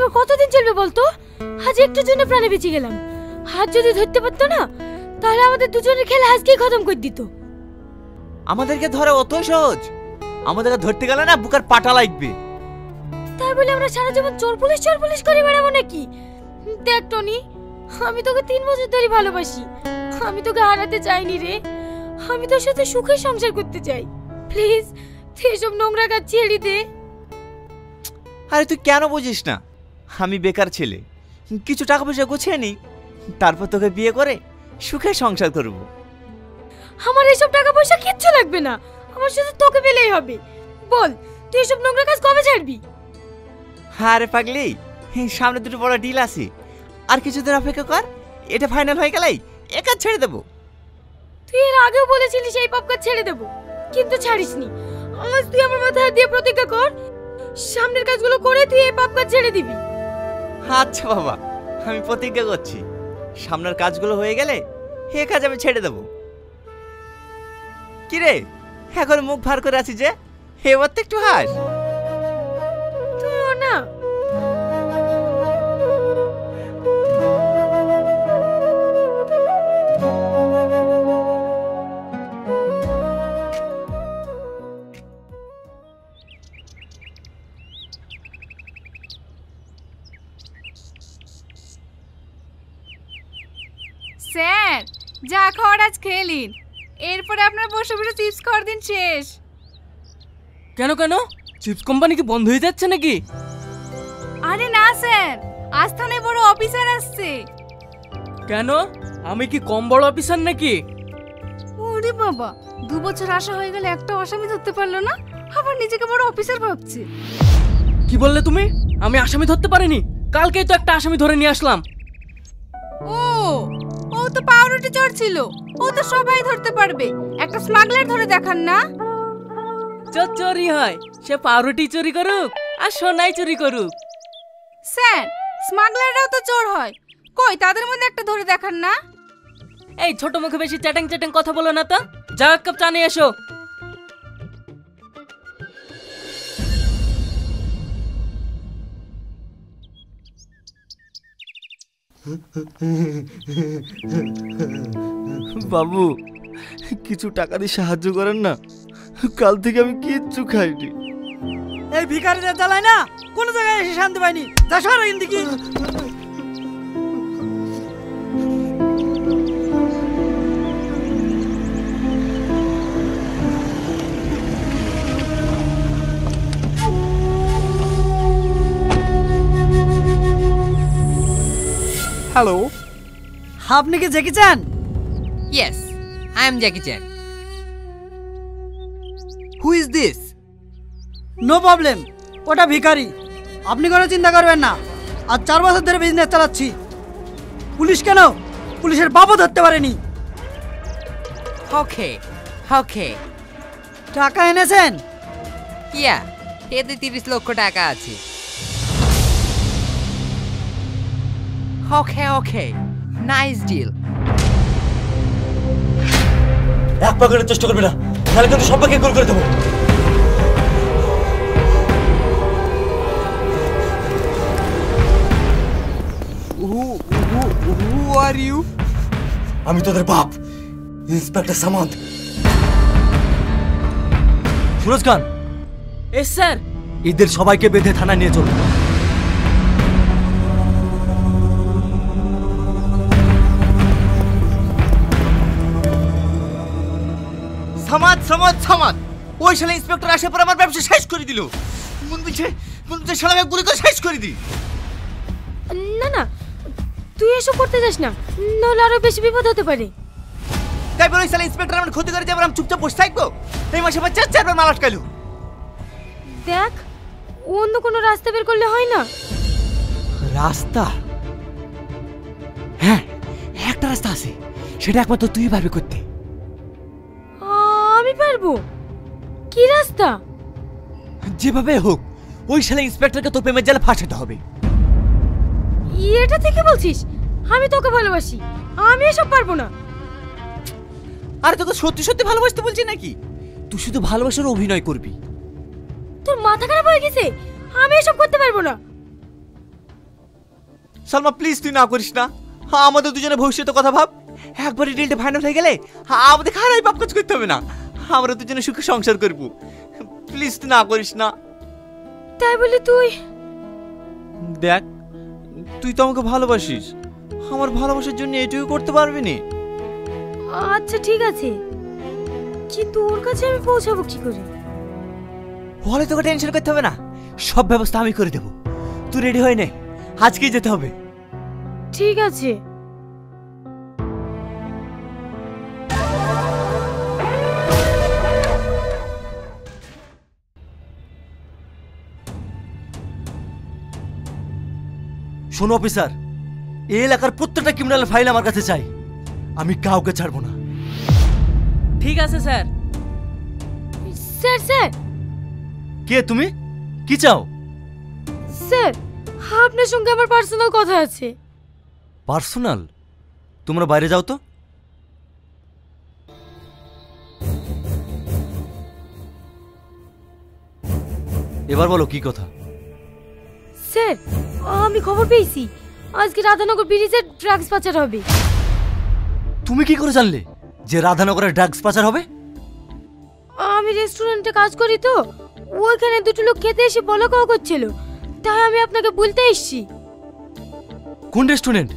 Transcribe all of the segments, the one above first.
আর কতদিন চলবে বলতো? আজ একটু জন্য প্রাণে বেঁচে গেলাম। হাত যদি ধরতে পারতো না, তাহলে আমাদের দুজনের খেলা আজকেই খতম করে দিত। আমাদেরকে ধরে অত সহজ? আমাদেরকে ধরতে গেলে না বুকার পাটা লাগবে। তাই বলে আমরা সারা জীবন চোর পুলিশ করে বেড়াবো নাকি? দেখ টনি, আমি তোকে 3 বছর ধরে ভালোবাসি। আমি তোকে হারাতে চাইনি রে। আমি তোর সাথে সুখে সংসার করতে চাই। প্লিজ তুই এসব নোংরা কাজ ছেড়ে দে। আরে তুই কেন বুঝিস না? আমি বেকার ছেলে, কিছু টাকা পয়সা গুছিয়ে নি, তারপর তোকে বিয়ে করে সুখে সংসার করব। আমার এসব টাকা পয়সা কিচ্ছু লাগবে না, আমার শুধু তোকে পেলেই হবে। বল তুই এসব নোংরা কাজ কবে ছাড়বি? আরে পাগলি, সামনে দুটো বড় ডিল আছে, আর কিছুদিন অপেক্ষা কর। এটা ফাইনাল হয়ে গেলেই একা ছেড়ে দেবো। তুই এর আগেও বলেছিলিস এই পাপ কাজ ছেড়ে দেবো, কিন্তু ছাড়িসনি। আজ তুই আমার মাথায় হাত দিয়ে প্রতিজ্ঞা কর, সামনের কাজগুলো করে তুই এই পাপ কাজ ছেড়ে দিবি। আচ্ছা বাবা, আমি প্রতিজ্ঞা করছি, সামনের কাজগুলো হয়ে গেলে এ কাজ আমি ছেড়ে দেবো। কিরে এখন মুখ ভার করে আছি যে? এবার তো একটু হাস। তুইও না। স্যার, যা খাওয়ার আজ খেয়ে নিন, এরপরে আপনার বসে বসে চিপস খাওয়ার দিন শেষ। কেন কেন, চিপস কোম্পানি কি বন্ধ হয়ে যাচ্ছে নাকি? আরে না স্যার, আজ থানায় বড় অফিসার আসছে। কেন, আমি কি কম বড় অফিসার নাকি? ওরে বাবা, 2 বছর আশা হয়ে গেল একটা আসামি ধরতে পারলো না, আবার নিজেকে বড় অফিসার ভাবছে। কি বললে তুমি? আমি আসামি ধরতে পারিনি, কালকেই তো একটা আসামি ধরে নিয়ে আসলাম। ও তো পাউরুটি চোর ছিল, ও তো সবাই ধরতে পারবে, একটা স্মাগলার ধরে দেখান না। চোর চোরই হয়, সে পাউরুটি চুরি করুক আর সোনাই চুরি করুক। স্যার, স্মাগলাররাও তো চোর হয়, কই তাদের মধ্যে একটা ধরে দেখান না। এই ছোট মুখে বেশি চ্যাটাং চ্যাটাং কথা বলো না তো, যাও এক কাপ চা নিয়ে এসো। বাবু, কিছু টাকা দিয়ে সাহায্য করেন না, কাল থেকে আমি কিচ্ছু খাইনি। এই ভিখারিদের জ্বালায় না কোনো জায়গায় এসে শান্তি পাইনি। যা সর এখান থেকে। হ্যালো, আপনি কি Jackie Chan? Yes, I am Jackie Chan. Who is this? No problem, ওটা ভিখারি। আপনি কোনো চিন্তা করবেন না, আজ 4 বছর ধরে বিজনেস চালাচ্ছি। পুলিশ কেন, পুলিশের বাবু ধরতে পারেনি। ওকে ওকে, টাকা এনেছেন? ইয়া, এতে 30 লক্ষ টাকা আছে। ওকে ওকে, নাইস ডিল। এক পাকের চেষ্টা করবি না, তাহলে কিন্তু সবাইকে গোল করে দেবো। Who are you? আমি তোদের বাপ, inspector Samanta. Suraj Khan. Yes sir. এদের সবাইকে বেঁধে থানায় নিয়ে চলো। সামাদ সামাদ সামাদ, ওই শালা ইন্সপেক্টর আসে পর আমার ব্যবসা শেষ করে দিল। মন বলছে শালাকে গুলি করে শেষ করে দি। না না, তুই এসব করতে যাস না, নাহলে আরো বেশি বিপদ হতে পারে। তাই বলে শালা ইন্সপেক্টর আমার ক্ষতি করে যাবে, আমি চুপচাপ বসে থাকবো? এই মাসে আবার 4 বার মাল আটকাইলো। দেখ, অন্য কোনো রাস্তা বের করলে হয় না? রাস্তা? হ্যাঁ, একটা রাস্তা আছে, সেটা একমাত্র তুই পারবি করতে। আমি পারবো? কি রাস্তা? যেভাবে হোক ওই শালা ইন্সপেক্টরকে তোর প্রেমের জালে ফাঁসাতে হবে। এটা থেকে বলছিস? আমি তোকে ভালোবাসি, আমি এসব পারবো না। আরে তোকে সত্যি সত্যি ভালোবাসতে বলছি নাকি? তুই শুধু ভালোবাসার অভিনয় করবি। তোর মাথা খারাপ হয়ে গেছে? আমি এসব করতে পারবো না। সালমা প্লিজ তুই না করিস না। আমাদের দুজনের ভবিষ্যতের কথা ভাব। একবারই ডিলটা ফাইনাল হয়ে গেলে আমাদের খারাপ পাপ কাজ করতে হবে না। আমরা দুজনে সুখে সংসার করব। প্লিজ তুই না করিস না। তাই বলে তুই দেখ, তুই তো আমাকে ভালোবাসিস, আমার ভালোবাসার জন্য এটুকু করতে পারবি না? আচ্ছা ঠিক আছে, কিন্তু ওর কাছে আমি পৌঁছাবো কি করে? বলে তোকে টেনশন করতে হবে না, সব ব্যবস্থা আমি করে দেবো। তুই রেডি হয়ে নে, আজকেই যেতে হবে। ঠিক আছে। শোনো অফিসার, এই এলাকার প্রত্যেকটা ক্রিমিনাল ফাইল আমার কাছে চাই, আমি কাউকে ছাড়বো না। ঠিক আছে স্যার। স্যার স্যার কে তুমি? কি চাও? স্যার, আপনার সঙ্গে আমার পার্সোনাল কথা আছে। পার্সোনাল? তোমরা বাইরে যাও তো। এবার বলো কি কথা? স্যার, আমি খবর পেয়েছি আজকে রাধানগর ব্রিজে ড্রাগস পাচার হবে। তুমি কি করে জানলে যে রাধানগরের ড্রাগস পাচার হবে? আমি রেস্টুরেন্টে কাজ করি তো, ওইখানে দুটো লোক খেতে এসে বলা কওয়া করছিল, তাই আমি আপনাকে বলতে এসেছি। কোন রেস্টুরেন্ট?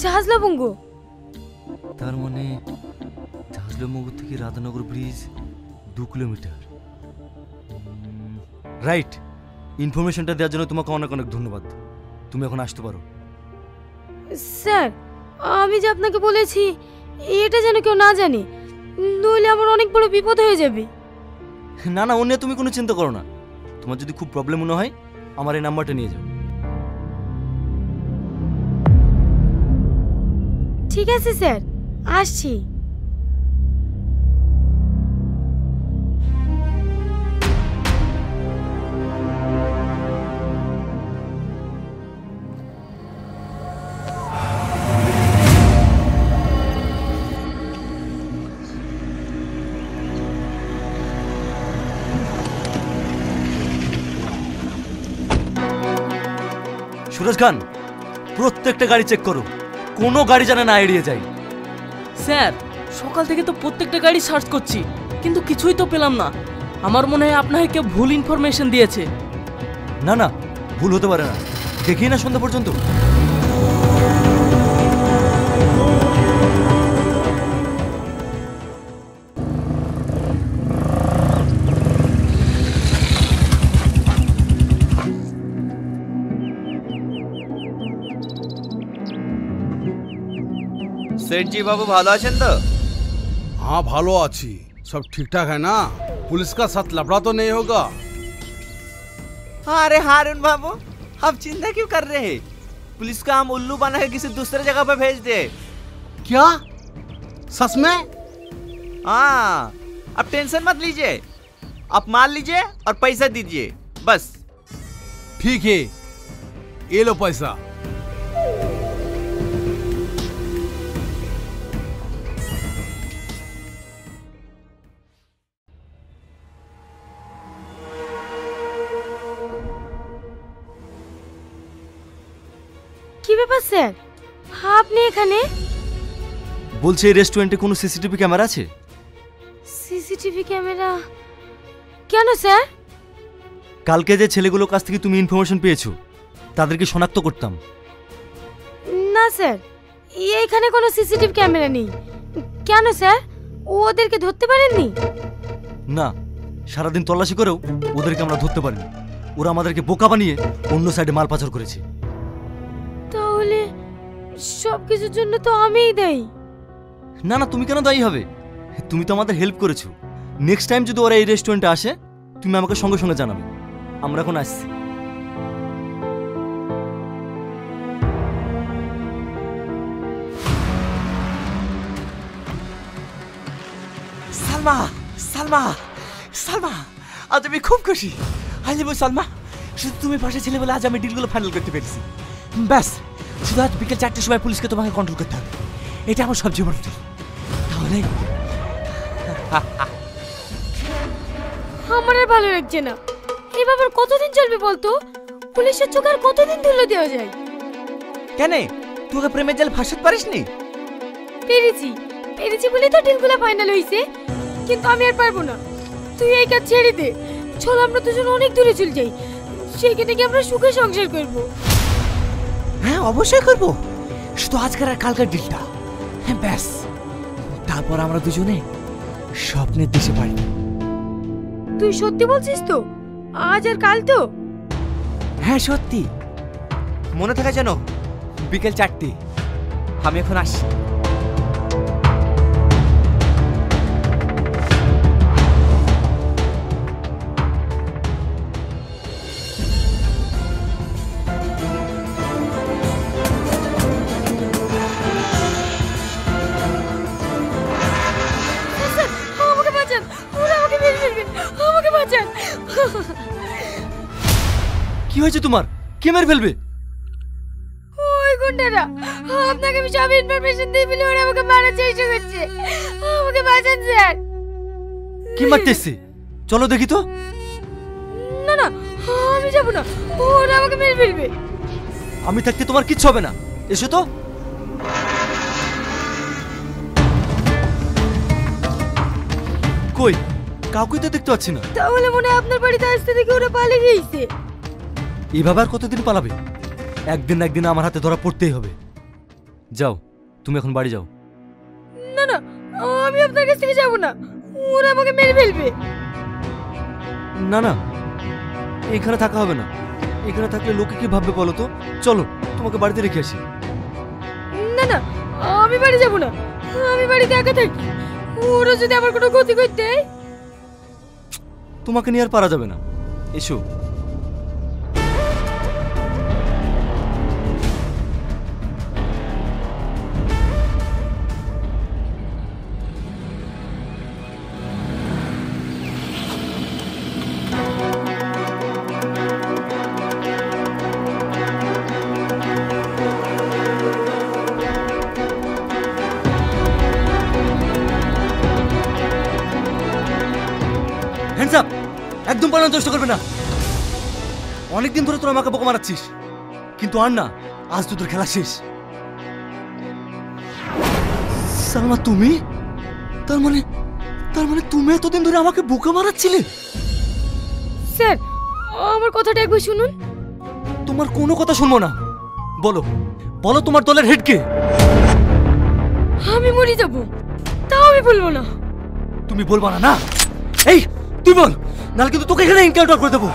ঝাঁঝলাবঙ্গ। তার মানে ঝাঁঝলাবঙ্গ থেকে রাধানগর ব্রিজ 2 কিলোমিটার। রাইট, ইনফরমেশনটা দেওয়ার জন্য তোমাকে অনেক অনেক ধন্যবাদ। তুমি এখন আসতে পারো। স্যার, আমি যে আপনাকে বলেছি এটা যেন কেউ না জানে, নইলে আমার অনেক বড় বিপদ হয়ে যাবে। না না, ও নিয়ে তুমি কোনো চিন্তা করো না। তোমার যদি খুব প্রবলেম মনে হয় আমার এই নাম্বারটা নিয়ে যাও। ঠিক আছে স্যার, আসছি। সুরজ খান, প্রত্যেকটা গাড়ি চেক করো, কোনো গাড়ি যেন না এড়িয়ে যায়। স্যার, সকাল থেকে তো প্রত্যেকটা গাড়ি সার্চ করছি, কিন্তু কিছুই তো পেলাম না। আমার মনে হয় আপনাকে কেউ ভুল ইনফরমেশন দিয়েছে। না না, ভুল হতে পারে না, দেখি না সন্ধ্যা পর্যন্ত। सेठ जी बाबू ভালো আছেন তো? हाँ भालो आची, सब ठीक ठाक है ना? पुलिस का साथ लफड़ा तो नहीं होगा? अरे हारून बाबू, आप चिंता क्यों कर रहे हैं? पुलिस का हम उल्लू बना के किसी दूसरे जगह पे भेज दे। क्या सच में? हाँ, आप टेंशन मत लीजिए, आप माल लीजिए और पैसा दीजिए बस। ठीक है, ये लो पैसा। কি ব্যাপার স্যার, আপনি এখানে? বলছে এই রেস্টুরেন্টে কোনো সিসিটিভি ক্যামেরা আছে? CCTV camera? কেন স্যার? কালকে যে ছেলেগুলোর কাছ থেকে তুমি ইনফরমেশন পেয়েছো তাদেরকে শনাক্ত করতাম। না স্যার, এইখানে কোনো সিসিটিভি ক্যামেরা নেই। কেন স্যার, ওদেরকে ধরতে পারেননি? না, সারাদিন তল্লাশি করেও ওদেরকে আমরা ধরতে পারিনি। ওরা আমাদেরকে বোকা বানিয়ে অন্য সাইডে মাল পাচার করেছে। তাহলে সব কিছুর জন্য তো আমিই দায়ী। না না, তুমি কেন দায়ী হবে? তুমি তো আমাদের হেল্প করেছো। নেক্সট টাইম যদি ওরা এই রেস্টুরেন্টে আসে তুমি আমাকে সঙ্গে সঙ্গে জানাবে। আমরা এখন আসছি। সালমা, সালমা, সালমা, আজ আমি খুব খুশি। আজ সালমা, শুধু তুমি পাশে ছিলে বলে আজ আমি ডিলগুলো ফাইনাল করতে পেরেছি। ব্যাস, শুধু আজ বিকেল 4টের সময় পুলিশকে তোমাকে কন্ট্রোল করতে হবে। এটা আমার সবচেয়ে বড় ডিল। তাহলে আমার আর ভালো লাগছে না। এই ব্যাপার কতদিন চলবে বলতো? পুলিশের চোখে আর কতদিন ধুলো দেওয়া যায়? কেন তোকে প্রেমের জাল ফাঁসাতে পারিসনি? পেরেছি পেরেছি বলে তো ডিলগুলো ফাইনাল হইছে, কিন্তু আমি আর পারবো না। তুই এই কাজ ছেড়ে দে, চল আমরা দুজন অনেক দূরে চলে যাই, সেখানে গিয়ে আমরা সুখে সংসার করব। হ্যাঁ অবশ্যই করব, শুধু আজকের আর কালকার ডিলটা। হ্যাঁ ব্যাস, তারপর আমরা দুজনে স্বপ্নের দেশে পারি। তুই সত্যি বলছিস তো? আজ আর কাল তো? হ্যাঁ সত্যি, মনে থাকে যেন বিকেল 4টে। আমি এখন আসি। আমাকে বাঁচান, ওরা আমাকে মেরে ফেলবে, আমাকে বাঁচান। কি হয়েছে তোমার? কে মেরে ফেলবে? ওই গুন্ডারা, আপনাকে আমি সব ইনফরমেশন দিয়ে বলে ওরা আমাকে মারার চেষ্টা করছে। আমাকে বাঁচান স্যার। কি মারতে এসছে? চলো দেখি তো। না না, আমি যাব না, ওরা আমাকে মেরে ফেলবে। আমি থাকতে তোমার কিচ্ছু হবে না, এসো তো। কই কাউকে তো দেখতে পাচ্ছি না। তাহলে মনে হয় আপনার বাড়িতে আসতে দেখে ওরা পালিয়ে গিয়েছে। এভাবে আর কতদিন পালাবে? একদিন না একদিন আমার হাতে ধরা পড়তেই হবে। যাও, তুমি এখন বাড়ি যাও। না না, আমি আপনার কাছ থেকে যাব না, ওরা আমাকে মেরে ফেলবে। না না, এখানে থাকা হবে না। এখানে থাকলে লোকে কি ভাববে বলো তো? চলো তোমাকে বাড়িতে রেখে আসি। না না, আমি বাড়ি যাব না, আমি বাড়িতে একা থাকি। ওরা যদি আমার কোনো ক্ষতি করতে দেয়। তোমাকে নিয়ে আর পারা যাবে না, এসো। Hands up! একদম পালানোর চেষ্টা করবে না। অনেকদিন ধরে তোরা আমাকে বোকা মারাচ্ছিস, কিন্তু আর না, আজ তোদের খেলা শেষ। সালমা তুমি? তার মানে তুমি এতদিন ধরে আমাকে বোকা মারাচ্ছিলে? স্যার, আমার কথাটা একবার শুনুন। তোমার কোনো কথা শুনবো না। বলো বলো, তোমার দলের হেড কে? আমি মরে যাব, তাও আমি বলবো না। তুমি বলবা না? না, এই তুই বল, নাহলে কিন্তু তোকে এখানে এনকাউন্টার করে দেবো।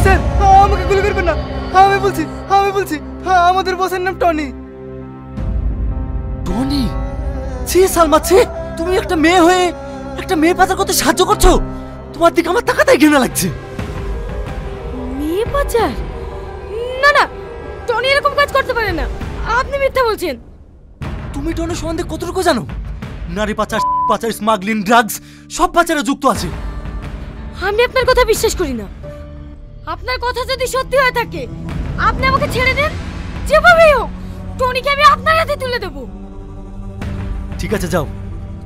স্যার আমাকে গুলি করবেন না, আমি বলছি আমাদের বসের নাম টনি। টনি? ছি সালমা, ছি! তুমি একটা মেয়ে হয়ে একটা মেয়ে পাচার করতে সাহায্য করছো? তোমার দিকে আমার তাকাতেই ঘৃণা লাগছে। মেয়ে পাচার? না না, টনি এরকম কাজ করতে পারে না, আপনি মিথ্যা বলছেন। তুমি টনির সম্বন্ধে কতটুকু জানো? নারী পাচার, স্মাগলিং, ড্রাগস সব পাচারে যুক্ত আছে। আমি আপনার কথা বিশ্বাস করি না। আপনার কথা যদি সত্যি হয়ে থাকে, আপনি আমাকে ছেড়ে দেন, যেভাবেই হোক টনিকে আমি আপনার হাতে তুলে দেব। ঠিক আছে যাও,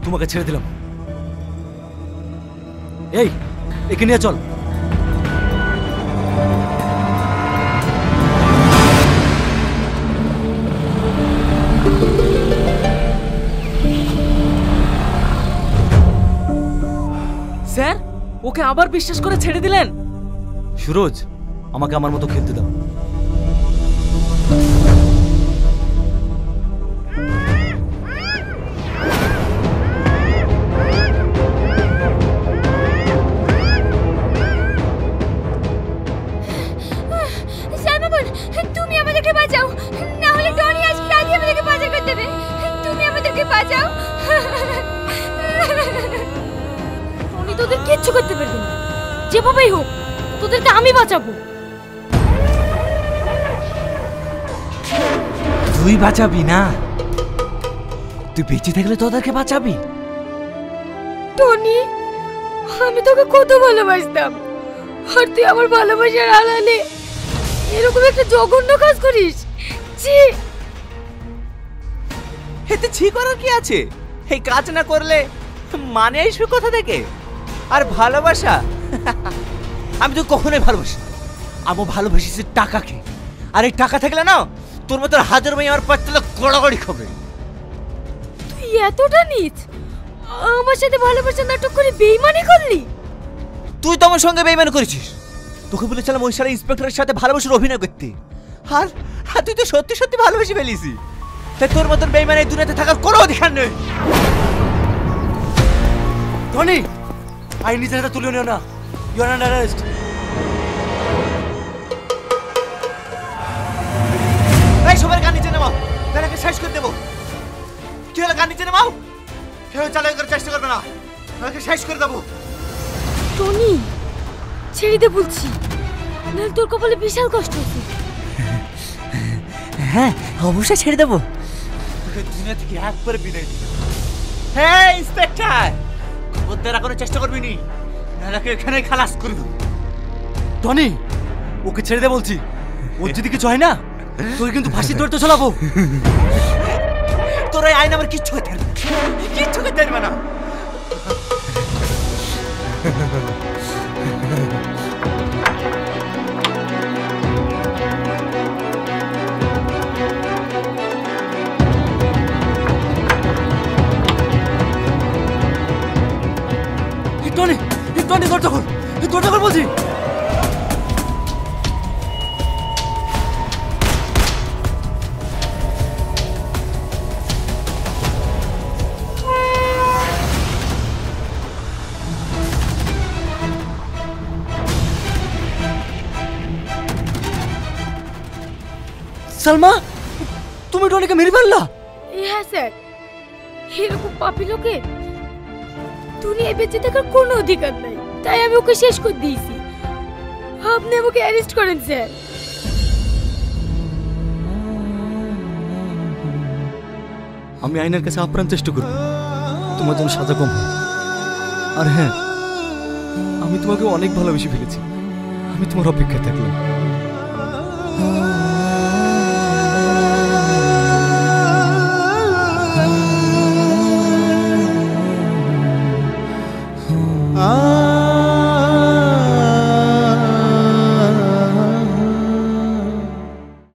তোমাকে ছেড়ে দিলাম। এই একে নিয়ে চল। স্যার, ওকে আবার বিশ্বাস করে ছেড়ে দিলেন? সুরজ, আমাকে আমার মতো খেলতে দাও। সালমান, তুমি আমাদেরকে বাঁচাও, না হলে টনি আজকে রাতে আমাদেরকে বাঁচা করতে দেবে। তুমি আমাদেরকে বাঁচাও। টনি তোদের কিচ্ছু করতে পারবে না, যেভাবেই হোক তোদেরকে আমি বাঁচাবো। তুই বাঁচাবি না? তুই বেঁচে থাকলে তোদেরকে বাঁচাবি। টনি, আমি তোকে কত ভালোবাসতাম, আর তুই আমার ভালোবাসার আড়ালে এরকম একটা জঘন্য কাজ করিস। ছি! এতে ছি করার কি আছে? এই কাজ না করলে মানে আসবে কোথা থেকে? আর ভালোবাসা? আমি তো কখনোই ভালোবাসি। আমি ভালোবাসি টাকাকে, আর এই টাকা থাকলে না তোর মতো হাজার মেয়ে আমার পাঁচতলা গড়াগড়ি খাবে। তুই এতটা নিচ আমার সাথে ভালোবাসা নাটক করে বেইমানি করলি? তুই তো আমার সঙ্গে বেইমানি করেছিস। তোকে বলেছিলাম ওই সারা ইন্সপেক্টরের সাথে ভালোবাসার অভিনয় করতে, আর তুই তো সত্যি সত্যি ভালোবেসে ফেলিস। তাই তোর মতন বেইমান এই দুনিয়াতে থাকার কোনো অধিকার নেই। টনি, আই নিজের হাতে তুলে নিও না। You are under arrest. এই সবার গান নিচে নামাও, তাদেরকে শেষ করে দেবো। কি হলো, গান নিচে নামাও। কেউ চালাকি করার চেষ্টা করবে না, তাদেরকে শেষ করে দেবো। টনি ছেড়ে দে বলছি, নাহলে তোর কপালে বিশাল কষ্ট হবে। হ্যাঁ অবশ্যই ছেড়ে দেবো, তোকে দুনিয়া থেকে একবারে বিদায় দিই। হ্যাঁ ইন্সপেক্টর, খবরদার কোনো চেষ্টা করবি নি, নাহলে এখানে খালাস করে দেবো। টনি, ওকে ছেড়ে দে বলছি। ওর যদি কিছু হয় না, তোকে কিন্তু ফাঁসির দৌড়তে চলাবো। তোর এই আইন আমার কিচ্ছু করতে পারবে না, কিচ্ছু করতে পারবে না। টনি, টনি দরজা খোল, দরজা খোল বলছি। সালমা, তুমি টনিকে মেরে ফেললা? হ্যাঁ স্যার, এরকম পাপী লোকের দুনিয়ায় বেঁচে থাকার কোনো অধিকার নাই, তাই আমি ওকে শেষ করে দিয়েছি। আপনি আমাকে অ্যারেস্ট করেন স্যার। আমি আইনের কাছে আপ্রাণ চেষ্টা করব তোমার জন্য সাজা কম হয়। আর হ্যাঁ, আমি তোমাকে অনেক ভালোবেসে ফেলেছি। আমি তোমার অপেক্ষায় থাকলাম।